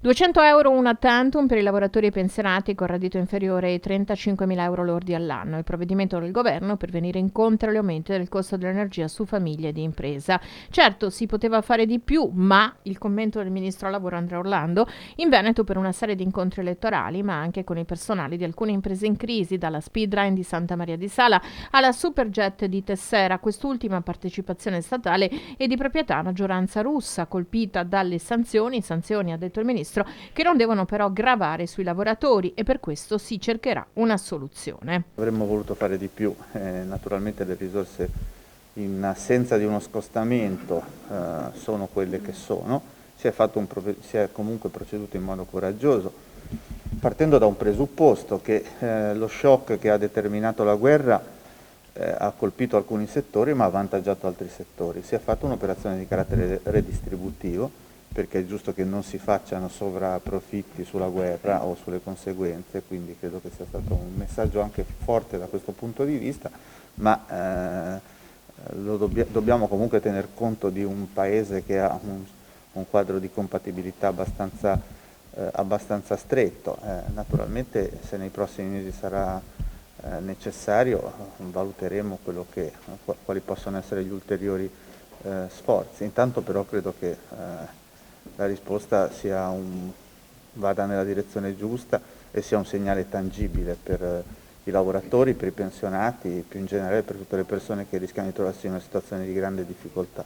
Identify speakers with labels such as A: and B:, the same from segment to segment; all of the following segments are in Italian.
A: €200 una tantum per i lavoratori e pensionati con reddito inferiore ai 35.000 euro lordi all'anno. Il provvedimento del governo per venire incontro agli aumenti del costo dell'energia su famiglie ed impresa. Certo, si poteva fare di più, ma il commento del ministro lavoro Andrea Orlando in Veneto per una serie di incontri elettorali, ma anche con il personale di alcune imprese in crisi, dalla Speedline di Santa Maria di Sala alla Superjet di Tessera, quest'ultima partecipazione statale e di proprietà a maggioranza russa, colpita dalle sanzioni, ha detto il ministro, che non devono però gravare sui lavoratori e per questo si cercherà una soluzione.
B: Avremmo voluto fare di più, naturalmente le risorse in assenza di uno scostamento sono quelle che sono, si è comunque proceduto in modo coraggioso, partendo da un presupposto che lo shock che ha determinato la guerra ha colpito alcuni settori ma ha avvantaggiato altri settori. Si è fatta un'operazione di carattere redistributivo, perché è giusto che non si facciano sovrapprofitti sulla guerra o sulle conseguenze, quindi credo che sia stato un messaggio anche forte da questo punto di vista, ma dobbiamo comunque tener conto di un paese che ha un quadro di compatibilità abbastanza stretto. Naturalmente se nei prossimi mesi sarà necessario valuteremo quali possono essere gli ulteriori sforzi. Intanto però credo che la risposta vada nella direzione giusta e sia un segnale tangibile per i lavoratori, per i pensionati, più in generale per tutte le persone che rischiano di trovarsi in una situazione di grande difficoltà.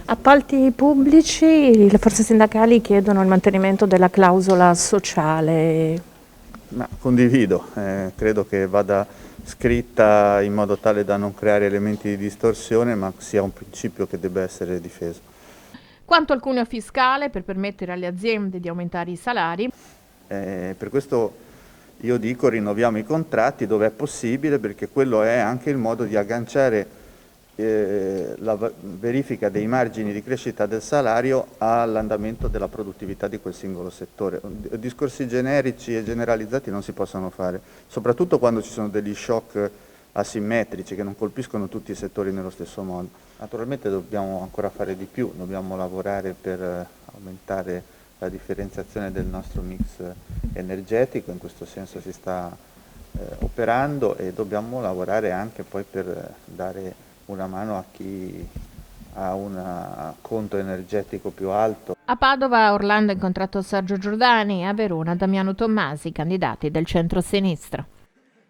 C: Appalti pubblici, le forze sindacali chiedono il mantenimento della clausola sociale.
B: Ma condivido, credo che vada scritta in modo tale da non creare elementi di distorsione, ma sia un principio che debba essere difeso.
A: Quanto al cuneo fiscale per permettere alle aziende di aumentare i salari.
B: Per questo io dico rinnoviamo i contratti dove è possibile, perché quello è anche il modo di agganciare la verifica dei margini di crescita del salario all'andamento della produttività di quel singolo settore. Discorsi generici e generalizzati non si possono fare, soprattutto quando ci sono degli shock asimmetrici che non colpiscono tutti i settori nello stesso modo. Naturalmente dobbiamo ancora fare di più, dobbiamo lavorare per aumentare la differenziazione del nostro mix energetico, in questo senso si sta operando, e dobbiamo lavorare anche poi per dare una mano a chi ha un conto energetico più alto.
A: A Padova Orlando ha incontrato Sergio Giordani e a Verona Damiano Tommasi, candidati del centro-sinistra.